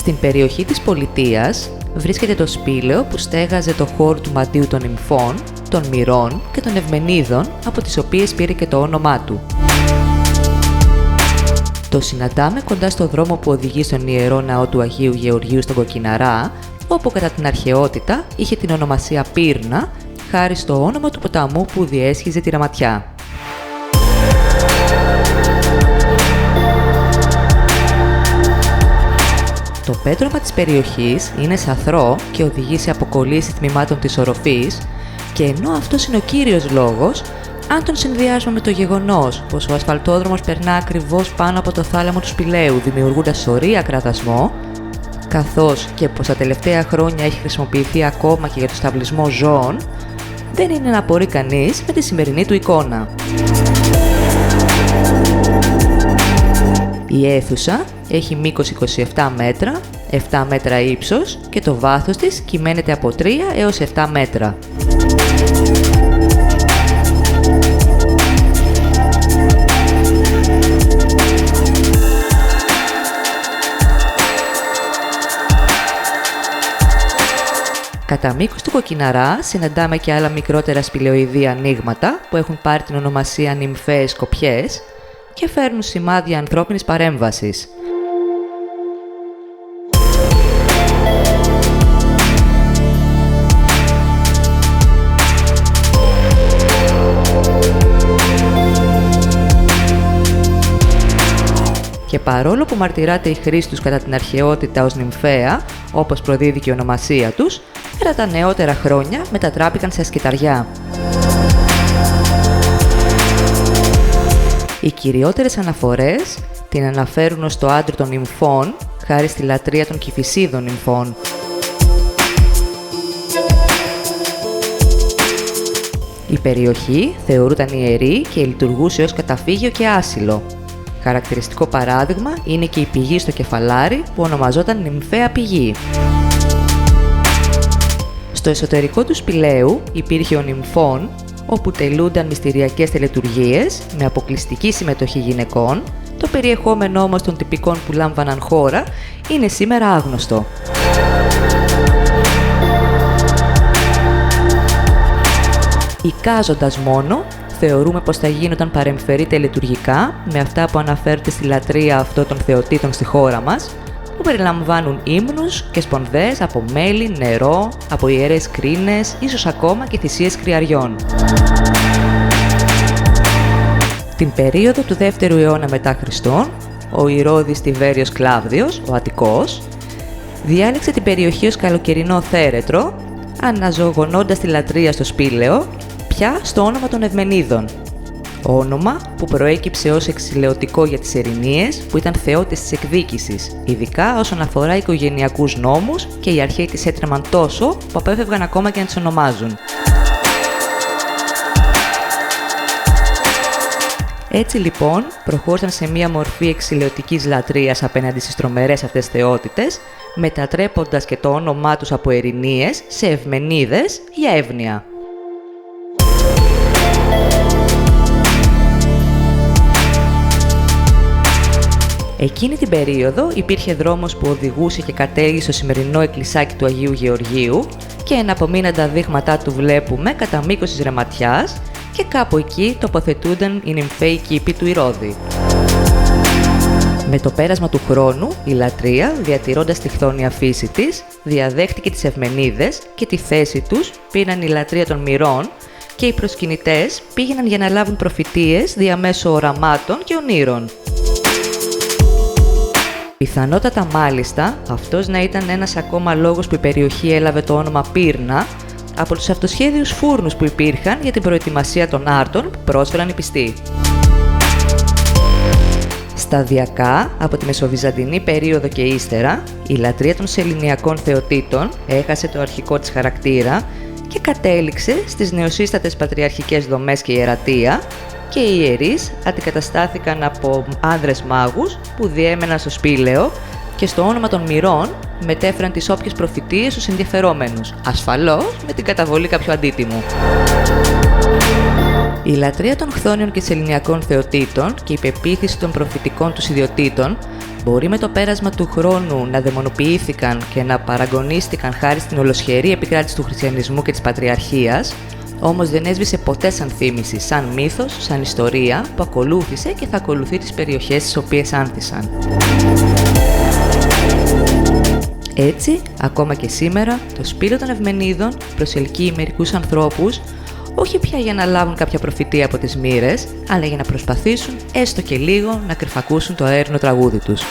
Στην περιοχή της πολιτείας βρίσκεται το σπήλαιο που στέγαζε το χώρο του μαντείου των νυμφών, των μυρών και των ευμενίδων, από τις οποίες πήρε και το όνομά του. Το συναντάμε κοντά στο δρόμο που οδηγεί στον Ιερό Ναό του Αγίου Γεωργίου στον Κοκκιναρά, όπου κατά την αρχαιότητα είχε την ονομασία Πύρνα, χάρη στο όνομα του ποταμού που διέσχιζε τη Ραματιά. Το πέτρωμα της περιοχής είναι σαθρό και οδηγεί σε αποκολλήσεις τμήματων της οροφής, και ενώ αυτός είναι ο κύριος λόγος, αν τον συνδυάσουμε με το γεγονός πως ο ασφαλτόδρομος περνά ακριβώς πάνω από το θάλαμο του σπηλαίου, δημιουργώντας σωρία κραδασμό, καθώς και πως τα τελευταία χρόνια έχει χρησιμοποιηθεί ακόμα και για το σταυλισμό ζώων, δεν είναι να απορεί κανείς με τη σημερινή του εικόνα. Η αίθουσα έχει μήκος 27 μέτρα, 7 μέτρα ύψος και το βάθος της κυμαίνεται από 3 έως 7 μέτρα. Κατά μήκος του Κοκκιναρά συναντάμε και άλλα μικρότερα σπηλαιοειδή ανοίγματα που έχουν πάρει την ονομασία νυμφαίες σκοπιές και φέρνουν σημάδια ανθρώπινης παρέμβασης. Και παρόλο που μαρτυράται η χρήση τους κατά την αρχαιότητα ως νυμφαία, όπως προδίδει και η ονομασία τους, πέρα τα νεότερα χρόνια μετατράπηκαν σε ασκηταριά. Οι κυριότερες αναφορές την αναφέρουν ως το άντρο των νυμφών, χάρη στη λατρεία των Κηφισίδων νυμφών. Η περιοχή θεωρούταν ιερή και λειτουργούσε ως καταφύγιο και άσυλο. Χαρακτηριστικό παράδειγμα είναι και η πηγή στο Κεφαλάρι που ονομαζόταν Νυμφαία Πηγή. Στο εσωτερικό του σπηλαίου υπήρχε ο νυμφών, όπου τελούνταν μυστηριακές τελετουργίες με αποκλειστική συμμετοχή γυναικών, το περιεχόμενο όμως των τυπικών που λάμβαναν χώρα είναι σήμερα άγνωστο. Εικάζοντας μόνο, θεωρούμε πως θα γίνονταν παρεμφερή τελετουργικά με αυτά που αναφέρονται στη λατρεία αυτών των θεοτήτων στη χώρα μας, που περιλαμβάνουν ύμνους και σπονδές από μέλι, νερό, από ιερές κρίνες, ίσως ακόμα και θυσίες κρυαριών. Την περίοδο του 2ου αιώνα μετά Χριστόν, ο Ηρώδης Τιβέριος Κλάβδιος, ο Αττικός, διάλεξε την περιοχή ως καλοκαιρινό θέρετρο, αναζωογονώντας τη λατρεία στο σπήλαιο, πια στο όνομα των Ευμενίδων. Όνομα που προέκυψε ως εξηλαιωτικό για τις Ερηνίες, που ήταν θεότες της εκδίκησης, ειδικά όσον αφορά οικογενειακούς νόμους, και οι αρχαίοι τις έτρεμαν τόσο που απέφευγαν ακόμα και να τις ονομάζουν. Έτσι λοιπόν προχώρησαν σε μία μορφή εξηλαιωτικής λατρείας απέναντι στις τρομερές αυτές θεότητες, μετατρέποντας και το όνομά τους από Ερηνίες σε Ευμενίδες για εύνοια. Εκείνη την περίοδο υπήρχε δρόμος που οδηγούσε και κατέληγε στο σημερινό εκκλησάκι του Αγίου Γεωργίου και εναπομείναντα δείγματά του βλέπουμε κατά μήκος της Ραματιάς και κάπου εκεί τοποθετούνταν οι νυμφαίοι κήποι του Ηρώδη. Με το πέρασμα του χρόνου, η λατρεία, διατηρώντας τη χθόνια φύση της, διαδέχτηκε τις Ευμενίδες και τη θέση τους πήραν η λατρεία των μυρών και οι προσκυνητές πήγαιναν για να λάβουν προφητείες διαμέσου οραμάτων και ονείρων. Πιθανότατα μάλιστα αυτός να ήταν ένας ακόμα λόγος που η περιοχή έλαβε το όνομα Πύρνα από τους αυτοσχέδιους φούρνους που υπήρχαν για την προετοιμασία των άρτων που πρόσφεραν οι πιστοί. Σταδιακά, από τη Μεσοβυζαντινή περίοδο και ύστερα, η λατρεία των σεληνιακών θεοτήτων έχασε το αρχικό της χαρακτήρα και κατέληξε στις νεοσύστατες πατριαρχικές δομές και ιερατεία, και οι ιερείς αντικαταστάθηκαν από άνδρες μάγους που διέμεναν στο σπήλαιο και στο όνομα των μυρών μετέφεραν τις όποιες προφητείες στους ενδιαφερόμενους, ασφαλώς με την καταβολή κάποιου αντίτιμου. Η λατρεία των χθόνιων και σεληνιακών θεοτήτων και η πεποίθηση των προφητικών τους ιδιοτήτων Μπορεί με το πέρασμα του χρόνου να δαιμονοποιήθηκαν και να παραγωνίστηκαν χάρη στην ολοσχερή επικράτηση του χριστιανισμού και της πατριαρχίας, όμως δεν έσβησε ποτέ σαν θύμηση, σαν μύθος, σαν ιστορία που ακολούθησε και θα ακολουθεί τις περιοχές στις οποίες άνθησαν. Έτσι, ακόμα και σήμερα, το σπήλαιο των Ευμενίδων προσελκύει μερικούς ανθρώπους, όχι πια για να λάβουν κάποια προφητεία από τις μοίρες, αλλά για να προσπαθήσουν έστω και λίγο να κρυφακούσουν το αέρινο τραγούδι τους.